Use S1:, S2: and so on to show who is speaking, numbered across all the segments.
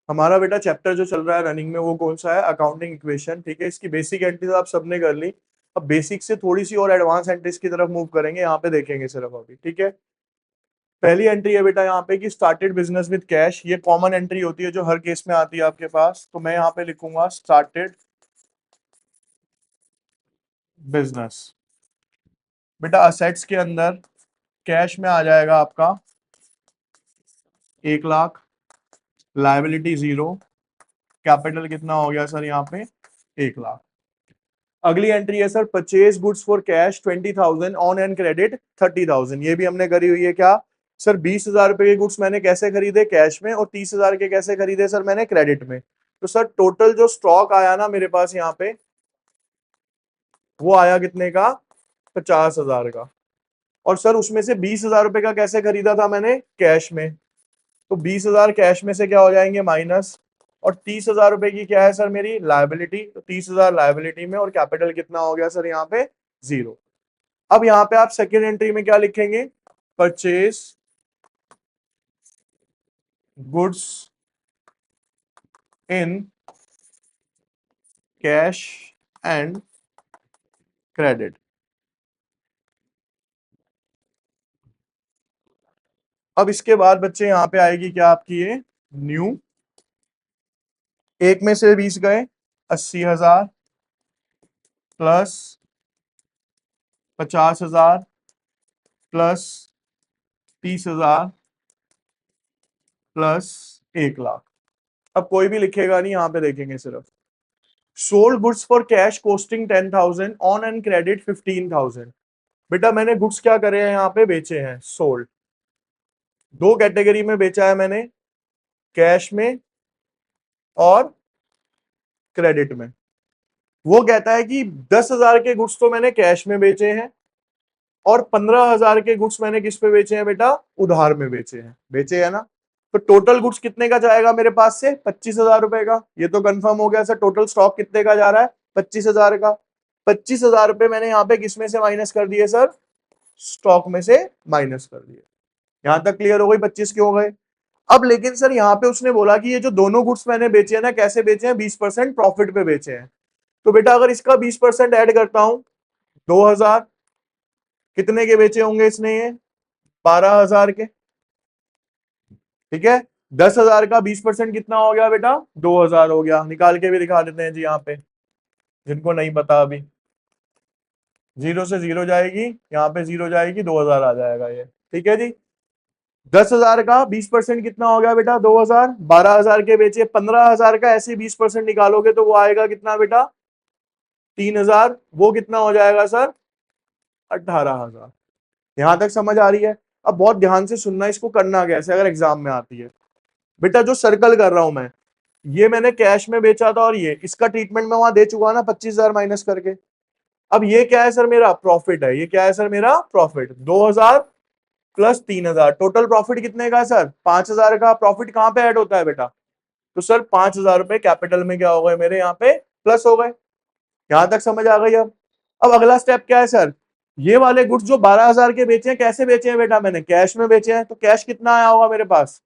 S1: हमारा बेटा चैप्टर जो चल रहा है रनिंग में वो कौन सा है, अकाउंटिंग इक्वेशन। ठीक है, इसकी बेसिक एंट्रीज आप सबने कर ली। अब बेसिक से थोड़ी सी और एडवांस एंट्रीज की तरफ मूव करेंगे, यहाँ पे देखेंगे सिर्फ अभी। ठीक है, पहली एंट्री है बेटा यहाँ पे कि स्टार्टेड बिजनेस विद कैश। ये कॉमन एंट्री होती है जो हर केस में आती है आपके पास, तो मैं यहाँ पे लिखूंगा स्टार्टेड बिजनेस। बेटा असेट्स के अंदर कैश में आ जाएगा आपका 1 लाख, लायबिलिटी 0, कैपिटल कितना हो गया सर यहाँ पे 1 लाख। अगली एंट्री है sir purchase goods for cash 20,000 on and credit 30,000। ये भी हमने करी हुई है क्या सर, 20,000 रुपए के गुड्स मैंने कैसे खरीदे कैश में, और 30,000 के कैसे खरीदे सर मैंने क्रेडिट में। तो सर टोटल जो स्टॉक आया ना मेरे पास यहाँ पे, वो आया कितने का, 50,000 का। और सर उसमें से 20,000 रुपए का कैसे खरीदा था मैंने, कैश में। तो 20,000 कैश में से क्या हो जाएंगे माइनस, और 30,000 रुपए की क्या है सर मेरी लायबिलिटी, तो 30,000 लायबिलिटी में, और कैपिटल कितना हो गया सर यहाँ पे 0। अब यहाँ पे आप सेकेंड एंट्री में क्या लिखेंगे, purchase goods in cash and credit. अब इसके बाद बच्चे यहाँ पे आएगी क्या आपकी ये न्यू, एक में से 20 गए, 80,000 प्लस 50,000 प्लस 30,000 प्लस 1 लाख। अब कोई भी लिखेगा नहीं, यहाँ पे देखेंगे सिर्फ। Sold goods for cash costing 10,000 on and credit 15,000। बेटा मैंने गुड्स क्या करे हैं यहाँ पे, बेचे हैं, सोल्ड। दो कैटेगरी में बेचा है मैंने, कैश में और क्रेडिट में। वो कहता है कि 10,000 के गुड्स तो मैंने कैश में बेचे हैं, और 15,000 के गुड्स मैंने किस पे बेचे हैं बेटा, उधार में बेचे हैं, बेचे है ना। तो टोटल गुड्स कितने का जाएगा मेरे पास से, 25,000 रुपए का। ये तो कंफर्म हो गया सर, टोटल स्टॉक कितने का जा रहा है, 25,000 का। 25,000 रुपए मैंने यहाँ पे किस में से माइनस कर दिए सर, स्टॉक में से माइनस कर दिए। यहां तक क्लियर हो गई, 25 क्यों गए। अब लेकिन सर यहाँ पे उसने बोला कि ये जो दोनों गुड्स मैंने बेचे हैं ना, कैसे बेचे हैं, 20% प्रॉफिट पे बेचे हैं। तो बेटा अगर इसका 20% ऐड करता हूं, 2,000, कितने के बेचे होंगे इसने ये, 12,000 के। ठीक है, 10,000 का 20% कितना हो गया बेटा, 2,000 हो गया। निकाल के भी दिखा देते हैं जी यहाँ पे, जिनको नहीं पता अभी। 0 से 0 जाएगी, यहाँ पे 0 जाएगी, 2,000 आ जाएगा ये। ठीक है जी, 10,000 का 20% कितना हो गया बेटा, 2,000। 12,000 के बेचे, 15,000 का ऐसे 20% निकालोगे तो वो आएगा कितना बेटा, 3,000। वो कितना हो जाएगा सर, 18,000। यहां तक समझ आ रही है। अब बहुत ध्यान से सुनना, इसको करना कैसे अगर एग्जाम में आती है। बेटा जो सर्कल कर रहा हूं मैं, ये मैंने कैश में बेचा था, और ये इसका ट्रीटमेंट मैं वहां दे चुका ना 25,000 माइनस करके। अब ये क्या है सर, मेरा प्रॉफिट है। ये क्या है सर, मेरा प्रॉफिट। 2,000 प्लस 3,000, टोटल प्रॉफिट कितने का है सर, 5,000 का। प्रॉफिट कहां पे ऐड होता है बेटा, तो सर 5,000 रुपए कैपिटल में क्या हो गए मेरे यहाँ पे, प्लस हो गए। यहां तक समझ आ गई। अब अगला स्टेप क्या है सर, ये वाले गुड्स जो 12,000 के बेचे हैं, कैसे बेचे हैं बेटा, मैंने कैश में बेचे हैं। तो कैश कितना आया होगा मेरे पास,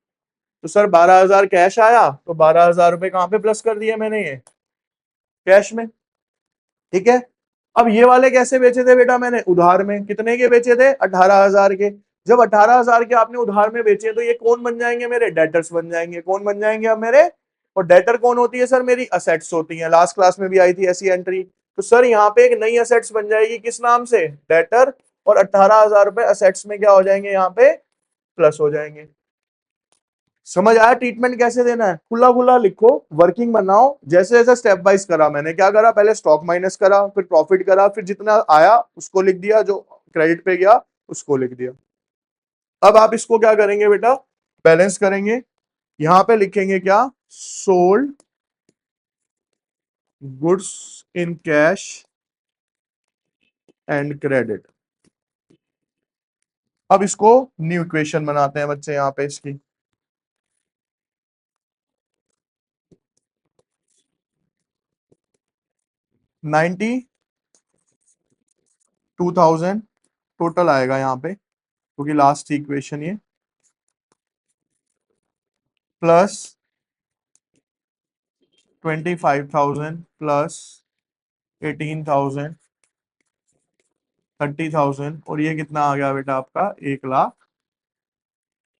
S1: तो सर 12,000 कैश आया, तो 12,000 रुपए कहां पे प्लस कर दिए मैंने, ये कैश में। ठीक है, अब ये वाले कैसे बेचे थे बेटा, मैंने उधार में। कितने के बेचे थे, 18,000 के। जब 18,000 के आपने उधार में बेचे, तो ये कौन बन जाएंगे मेरे, डेटर्स बन जाएंगे। कौन बन जाएंगे अब मेरे, और डेटर कौन होती है सर, मेरी असेट्स होती है। लास्ट क्लास में भी आई थी ऐसी एंट्री। तो सर यहाँ पे एक नई असेट्स बन जाएगी, किस नाम से, डेटर। और 18,000 रुपए असेट्स में क्या हो जाएंगे, यहाँ पे प्लस हो जाएंगे। समझ आया ट्रीटमेंट कैसे देना है, खुला खुला लिखो, वर्किंग बनाओ। जैसे जैसे स्टेप वाइज करा मैंने, क्या करा, पहले स्टॉक माइनस करा, फिर प्रॉफिट करा, फिर जितना आया उसको लिख दिया, जो क्रेडिट पे गया उसको लिख दिया। अब आप इसको क्या करेंगे बेटा, बैलेंस करेंगे। यहां पे लिखेंगे क्या, sold goods in cash and credit. अब इसको न्यू इक्वेशन बनाते हैं बच्चे यहाँ पे इसकी। 92,000 टोटल आएगा यहाँ पे, क्योंकि लास्ट इक्वेशन ये, प्लस 25,000 प्लस 18,000, 30,000, और ये कितना आ गया बेटा आपका 1 लाख।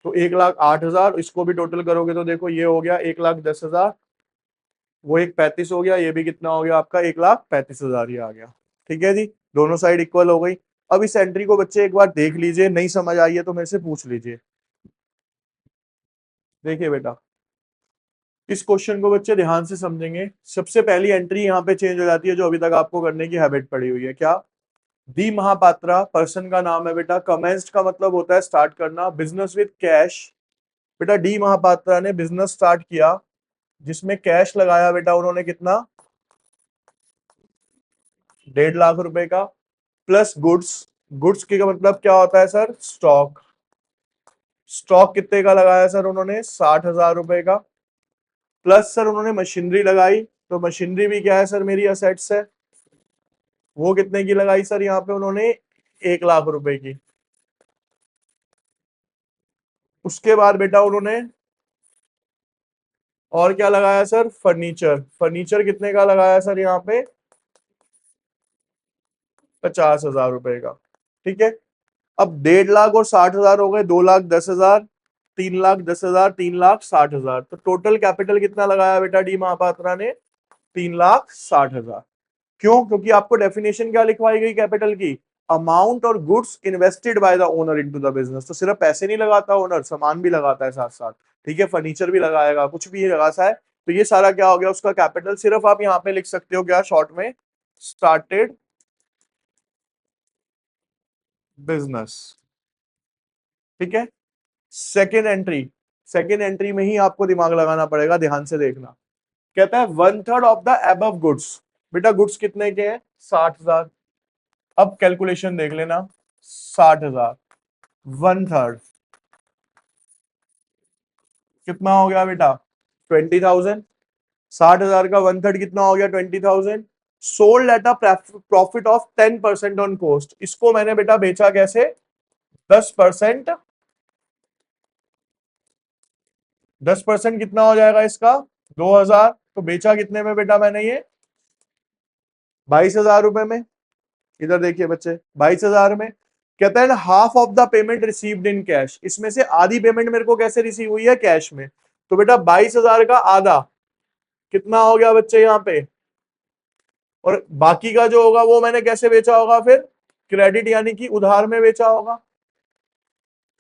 S1: तो 1,08,000, इसको भी टोटल करोगे तो देखो ये हो गया 1,10,000, वो एक 35 हो गया, ये भी कितना हो गया आपका 1,35,000 ये आ गया। ठीक है जी, दोनों साइड इक्वल हो गई। अब इस एंट्री को बच्चे एक बार देख लीजिए, नहीं समझ आई है तो मेरे से पूछ लीजिए। देखिए बेटा, इस क्वेश्चन को बच्चे ध्यान से समझेंगे। सबसे पहली एंट्री यहाँ पे चेंज हो जाती है जो अभी तक आपको करने की हैबिट पड़ी हुई है। क्या? दी महापात्रा पर्सन का नाम है बेटा। कमेंस्ड का मतलब होता है स्टार्ट करना, बिजनेस विद कैश। बेटा डी महापात्रा ने बिजनेस स्टार्ट किया जिसमें कैश लगाया बेटा उन्होंने कितना, 1.5 लाख रुपए का, प्लस गुड्स। गुड्स का मतलब क्या होता है सर? स्टॉक। स्टॉक कितने का लगाया सर उन्होंने? 60,000 रुपए का। प्लस सर उन्होंने मशीनरी लगाई, तो मशीनरी भी क्या है सर? मेरी असेट्स है। वो कितने की लगाई सर यहाँ पे उन्होंने? 1 लाख रुपए की। उसके बाद बेटा उन्होंने और क्या लगाया सर? फर्नीचर। फर्नीचर कितने का लगाया सर यहाँ पे? 50,000 रुपए का। ठीक है। अब 1.5 लाख और 60,000 हो गए, 2,10,000, 3,10,000, 3,60,000। तो टोटल कैपिटल कितना लगाया बेटा डी महापात्रा ने? 3,60,000। क्यों? क्योंकि आपको डेफिनेशन क्या लिखवाई गई कैपिटल की? अमाउंट और goods invested by the owner into the business. तो सिर्फ पैसे नहीं लगाता ओनर, सामान भी लगाता है साथ साथ। ठीक है, फर्नीचर भी लगाएगा, कुछ भी लगाता है। तो ये सारा क्या हो गया उसका कैपिटल। सिर्फ आप यहाँ पे लिख सकते हो क्या शॉर्ट में? Started business. ठीक है। सेकेंड एंट्री, सेकेंड एंट्री में ही आपको दिमाग लगाना पड़ेगा, ध्यान से देखना। कहता है 1/3 ऑफ द अबव गुड्स। बेटा गुड्स कितने के हैं? 60,000। अब कैलकुलेशन देख लेना, 60,000 1/3 कितना हो गया बेटा? 20,000। 60,000 का 1/3 कितना हो गया? 20,000। Sold at a profit of 10% on cost. इसको मैंने बेटा बेचा कैसे? 10%। 10% कितना हो जाएगा इसका? 2,000। तो बेचा कितने में बेटा मैंने ये? 22,000 रुपए में। इधर देखिए बच्चे, 22,000 में। कहता है half of the payment received in cash. इसमें से आधी पेमेंट मेरे को कैसे रिसीव हुई है? कैश में। तो बेटा 22,000 का आधा कितना हो गया बच्चे यहाँ पे? और बाकी का जो होगा वो मैंने कैसे बेचा होगा फिर? क्रेडिट यानी कि उधार में बेचा होगा।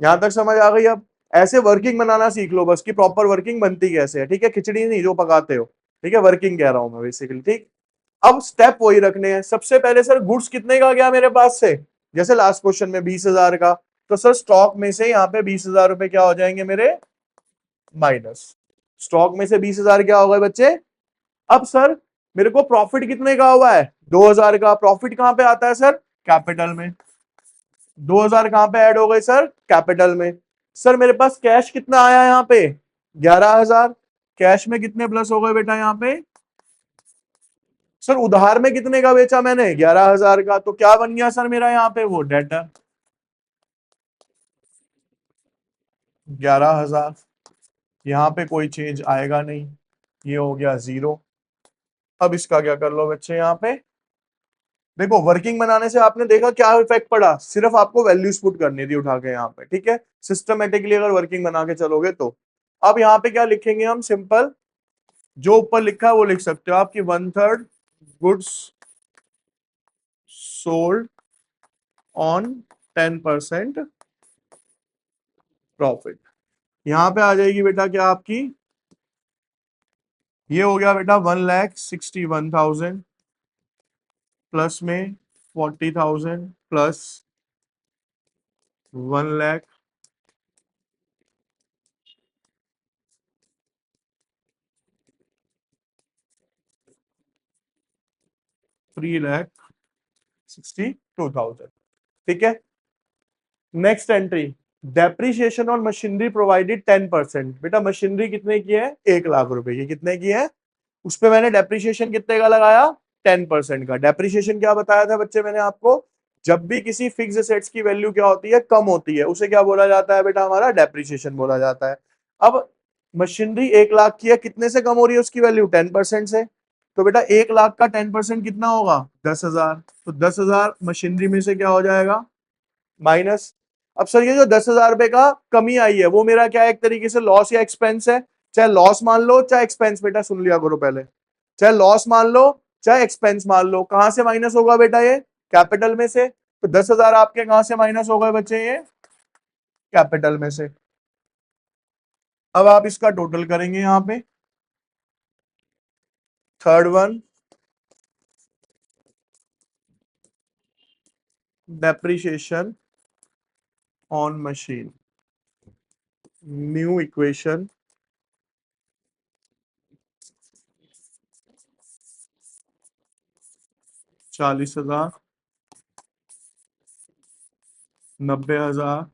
S1: यहां तक समझ आ गई? अब ऐसे वर्किंग बनाना सीख लो बस, कि प्रॉपर वर्किंग बनती कैसे है। ठीक है, खिचड़ी नहीं जो पकाते हो। ठीक है, वर्किंग कह रहा हूं मैं बेसिकली। ठीक। अब स्टेप वही रखने हैं। सबसे पहले सर गुड्स कितने का गया मेरे पास से? जैसे लास्ट क्वेश्चन में 20,000 का। तो सर स्टॉक में से यहाँ पे 20,000 रुपए क्या हो जाएंगे मेरे? माइनस। स्टॉक में से 20,000 क्या हो गए बच्चे? अब सर मेरे को प्रॉफिट कितने का हुआ है? 2,000 का। प्रॉफिट कहां पे आता है सर? कैपिटल में। 2,000 कहां पे ऐड हो गए सर? कैपिटल में। सर मेरे पास कैश कितना आया यहाँ पे? 11,000। कैश में कितने प्लस हो गए बेटा यहाँ पे? सर उधार में कितने का बेचा मैंने? 11,000 का। तो क्या बन गया सर मेरा यहाँ पे? वो डेटर 11,000। यहाँ पे कोई चेंज आएगा नहीं, ये हो गया 0। अब इसका क्या कर लो बच्चे यहाँ पे? देखो वर्किंग बनाने से आपने देखा क्या इफेक्ट पड़ा? सिर्फ आपको वैल्यूज पुट करनी थी उठा के यहाँ पे। ठीक है, सिस्टमेटिकली अगर वर्किंग बना के चलोगे तो। अब यहाँ पे क्या लिखेंगे हम? सिंपल, जो ऊपर लिखा है वो लिख सकते हो आपकी 1/3 गुड्स सोल्ड ऑन 10% प्रॉफिट। यहां पे आ जाएगी बेटा क्या आपकी? ये हो गया बेटा 1,61,000 प्लस में 40,000 प्लस 1,00,000 3,62,000। ठीक है। Next entry, depreciation on machinery provided 10%। बेटा मशीनरी कितने की है? 1 लाख रुपए की। कितने की है? उस पे मैंने डेप्रिसिएशन कितने का लगाया? 10% का। डेप्रिसिएशन क्या बताया था बच्चे मैंने आपको? जब भी किसी फिक्स एसेट्स की वैल्यू क्या होती है? कम होती है, उसे क्या बोला जाता है बेटा? हमारा डेप्रिसिएशन बोला जाता है। अब मशीनरी 1 लाख की है, कितने से कम हो रही है उसकी वैल्यू? 10% से। तो बेटा 1 लाख का 10% कितना होगा? 10,000। तो 10,000 मशीनरी में से क्या हो जाएगा? माइनस। अब सर ये जो 10,000 रुपए का कमी आई है वो मेरा क्या है, एक तरीके से लॉस या एक्सपेंस है। चाहे लॉस मान लो चाहे एक्सपेंस, बेटा सुन लिया करो पहले, चाहे लॉस मान लो चाहे एक्सपेंस मान लो, कहां से माइनस होगा बेटा? ये कैपिटल में से। तो 10,000 आपके कहां से माइनस हो गए बच्चे? ये कैपिटल में से। अब आप इसका टोटल करेंगे यहां पे। Third one, depreciation on machine, new equation. 40,000, 90,000,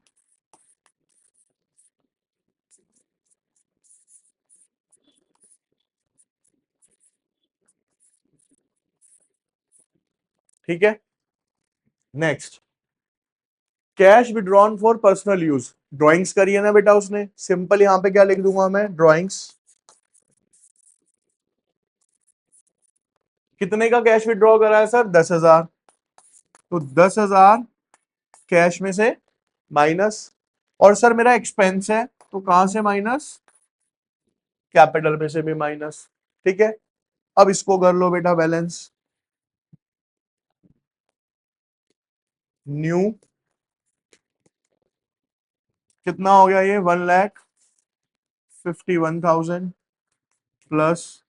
S1: ठीक है। Next, cash withdrawn for personal use. Drawings करी है ना बेटा उसने, सिंपल यहां पे क्या लिख दूंगा मैं? ड्राइंग्स। कितने का कैश विड्रॉ करा है सर? 10,000। तो 10,000 कैश में से माइनस। और सर मेरा एक्सपेंस है तो कहां से माइनस? कैपिटल में से भी माइनस। ठीक है। अब इसको कर लो बेटा बैलेंस। न्यू, कितना हो गया ये? 1,51,000 प्लस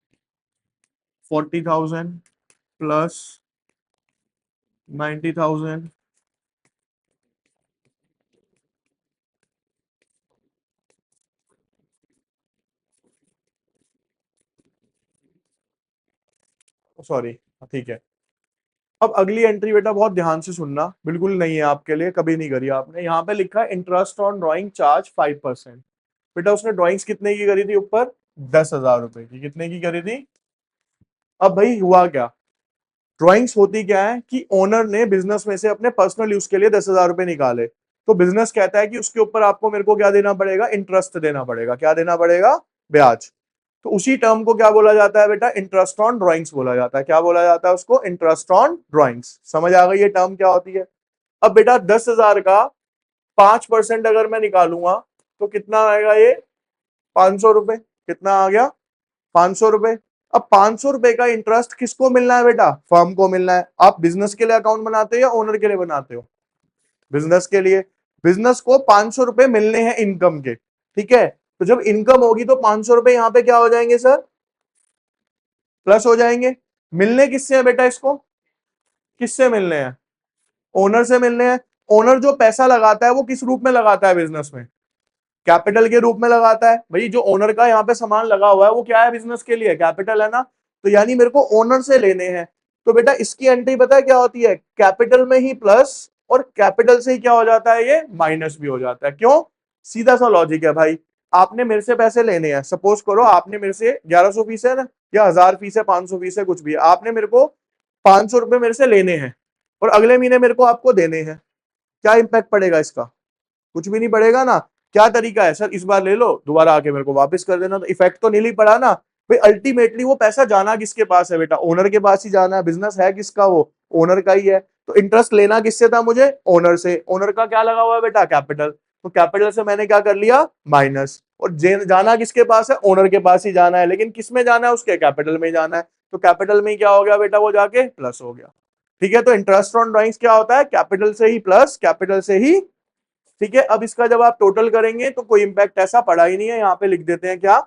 S1: 40,000 प्लस 90,000। सॉरी, ठीक है। अब अगली एंट्री बेटा बहुत ध्यान से सुनना, बिल्कुल नहीं है आपके लिए, कभी नहीं करी आपने। यहाँ पे लिखा है इंटरेस्ट ऑन ड्राइंग चार्ज 5%। बेटा उसने ड्राइंग्स कितने की करी थी ऊपर? 10,000 रुपए की। कितने की करी थी? अब भाई हुआ क्या? ड्राइंग्स होती क्या है कि ओनर ने बिजनेस में से अपने पर्सनल यूज के लिए 10,000 रुपए निकाले, तो बिजनेस कहता है कि उसके ऊपर आपको मेरे को क्या देना पड़ेगा? इंटरेस्ट देना पड़ेगा। क्या देना पड़ेगा? ब्याज। तो उसी टर्म को क्या बोला जाता है बेटा? इंटरेस्ट ऑन ड्राइंग्स बोला जाता है। क्या बोला जाता है उसको? Interest on drawings. समझ आ गई ये टर्म क्या होती है? अब बेटा 10,000 का 5% अगर मैं निकालूंगा तो कितना आएगा ये? 500 रुपए। कितना आ गया? 500 रुपए। अब 500 रुपए का इंटरेस्ट किसको मिलना है बेटा? फर्म को मिलना है। आप बिजनेस के लिए अकाउंट बनाते हो या ओनर के लिए बनाते हो? बिजनेस के लिए। बिजनेस को 500 रुपए मिलने हैं इनकम के, ठीक है। तो जब इनकम होगी तो 500 रुपए यहां पे क्या हो जाएंगे सर? प्लस हो जाएंगे। मिलने किससे है बेटा इसको? किससे मिलने हैं? ओनर से मिलने हैं। ओनर जो पैसा लगाता है वो किस रूप में लगाता है बिजनेस में? कैपिटल के रूप में लगाता है। भाई जो ओनर का यहाँ पे सामान लगा हुआ है वो क्या है? बिजनेस के लिए कैपिटल है ना। तो यानी मेरे को ओनर से लेने हैं। तो बेटा इसकी एंट्री पता है क्या होती है? कैपिटल में ही प्लस, और कैपिटल से ही क्या हो जाता है? ये माइनस भी हो जाता है। क्यों? सीधा सा लॉजिक है भाई। आपने मेरे से पैसे लेने हैं, सपोज करो आपने मेरे से 1100 फीस है ना, या 1000 फीस है, 500 फीस है, कुछ भी है, आपने मेरे को 500 रुपए मेरे से लेने हैं और अगले महीने मेरे को आपको देने हैं। क्या इंपैक्ट पड़ेगा इसका? कुछ भी नहीं पड़ेगा ना। क्या तरीका है सर? इस बार ले लो, दोबारा आके मेरे को वापस कर देना, तो इफेक्ट तो नहीं पड़ा ना। भाई अल्टीमेटली वो पैसा जाना किसके पास है बेटा? ओनर के पास ही जाना है। बिजनेस है किसका? वो ओनर का ही है। तो इंटरेस्ट लेना किससे था मुझे? ओनर से। ओनर का क्या लगा हुआ है बेटा? कैपिटल। तो कैपिटल से मैंने क्या कर लिया? माइनस। और जाना किसके पास है? ओनर के पास ही जाना है, लेकिन किस में जाना है? उसके कैपिटल में जाना है। तो कैपिटल में क्या हो गया बेटा? वो जाके प्लस हो गया। ठीक है। तो इंटरेस्ट ऑन ड्राइंग्स क्या होता है? कैपिटल से ही प्लस, कैपिटल से ही। ठीक है। अब इसका जब आप टोटल करेंगे तो कोई इंपैक्ट ऐसा पड़ा ही नहीं है। यहां पे लिख देते हैं क्या?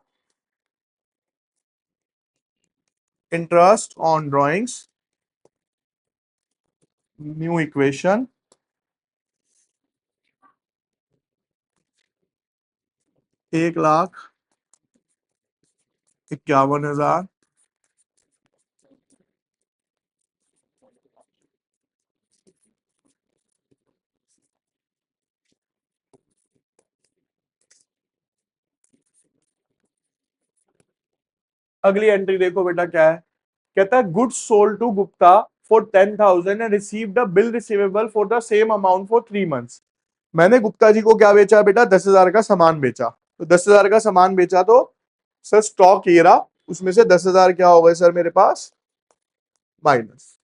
S1: Interest on drawings, new equation. 1,51,000। अगली एंट्री देखो बेटा क्या है। कहता है goods sold to Gupta for 10,000 and received a bill receivable for the same amount for 3 months. मैंने गुप्ता जी को क्या बेचा बेटा? 10,000 का सामान बेचा। तो 10,000 का सामान बेचा तो सर स्टॉक ये रहा, उसमें से 10,000 क्या हो गए सर मेरे पास माइनस।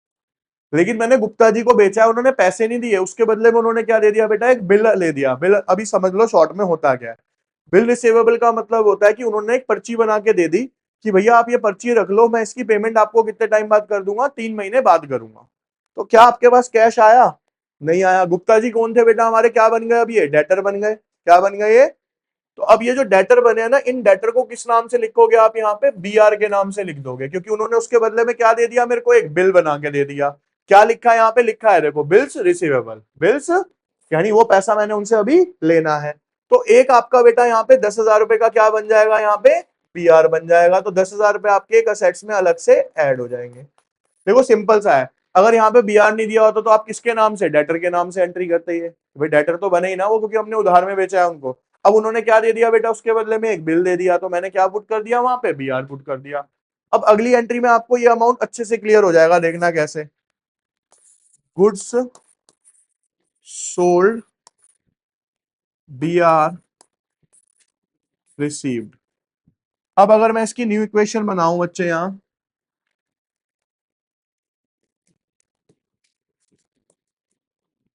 S1: लेकिन मैंने गुप्ता जी को बेचा है, उन्होंने पैसे नहीं दिए, उसके बदले में उन्होंने क्या दे दिया बेटा, एक बिल ले दिया। बिल अभी समझ लो शॉर्ट में होता क्या है। बिल रिसीवेबल का मतलब होता है कि उन्होंने एक पर्ची बना के दे दी कि भैया आप ये पर्ची रख लो, मैं इसकी पेमेंट आपको कितने टाइम बाद कर दूंगा, 3 महीने बाद करूंगा। तो क्या आपके पास कैश आया? नहीं आया। गुप्ता जी कौन थे बेटा हमारे, क्या बन गए अब ये डेटर बन गए। क्या बन गए ये? तो अब ये जो डेटर बने हैं ना, इन डेटर को किस नाम से लिखोगे आप यहाँ पे, बीआर के नाम से लिख दोगे, क्योंकि उन्होंने उसके बदले में क्या दे दिया मेरे को, एक बिल बना के दे दिया। क्या लिखा है यहाँ पे, लिखा है देखो बिल्स रिसीवेबल, बिल्स, यानी वो पैसा मैंने उनसे अभी लेना है। तो एक आपका बेटा यहाँ पे 10,000 रुपए का क्या बन जाएगा, यहाँ पे बीआर बन जाएगा। तो 10,000 रुपए आपके एक असेट्स में अलग से ऐड हो जाएंगे। देखो सिंपल सा है। अगर यहाँ पे बीआर नहीं दिया होता तो आप किसके नाम से, डेटर के नाम से एंट्री करते ही है। भाई डेटर तो बने ही ना वो, क्योंकि हमने उधार में बेचा है उनको। अब उन्होंने क्या दे दिया बेटा, उसके बदले में एक बिल दे दिया, तो मैंने क्या पुट कर दिया वहां पे, बीआर पुट कर दिया। अब अगली एंट्री में आपको ये अमाउंट अच्छे से क्लियर हो जाएगा, देखना कैसे। Goods sold BR received. अब अगर मैं इसकी न्यू इक्वेशन बनाऊं बच्चे यहां,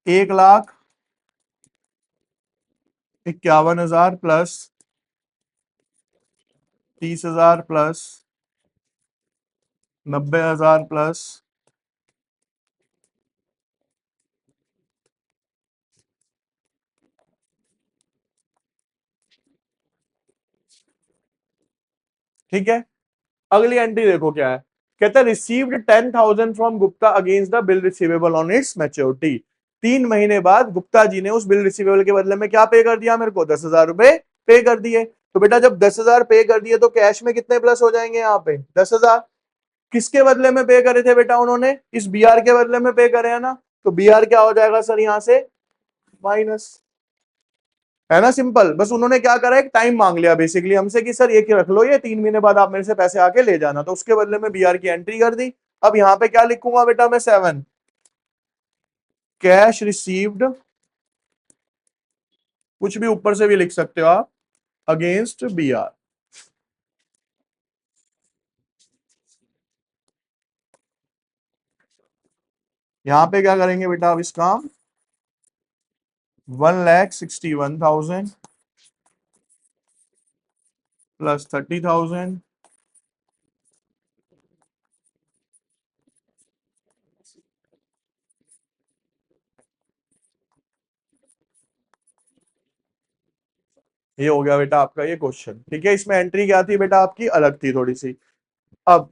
S1: 1,51,000 प्लस 30,000 प्लस 90,000 प्लस, ठीक है। अगली एंट्री देखो क्या है, कहता है received 10,000 from Gupta against the bill receivable on it's maturity. 3 महीने बाद गुप्ता जी ने उस बिल रिसीवेबल के बदले में क्या पे कर दिया मेरे को, 10,000 रुपए पे कर दिए। तो बेटा जब 10,000 पे कर दिए तो कैश में कितने प्लस हो जाएंगे यहाँ पे, 10,000। किसके बदले में पे करे थे बेटा उन्होंने, इस बीआर के बदले में पे करे है ना। तो बीआर क्या हो जाएगा सर यहाँ से माइनस, है ना सिंपल। बस उन्होंने क्या करा, एक टाइम मांग लिया बेसिकली हमसे कि सर ये रख लो, ये 3 महीने बाद आप मेरे से पैसे आके ले जाना, तो उसके बदले में बीआर की एंट्री कर दी। अब यहाँ पे क्या लिखूंगा बेटा मैं, 7 कैश रिसीव्ड, कुछ भी ऊपर से भी लिख सकते हो आप, अगेंस्ट बीआर। यहाँ पे क्या करेंगे बेटा अब इसका, 1,61,000 प्लस 30,000 ये हो गया बेटा आपका ये क्वेश्चन। ठीक है, इसमें एंट्री क्या थी बेटा आपकी, अलग थी थोड़ी सी। अब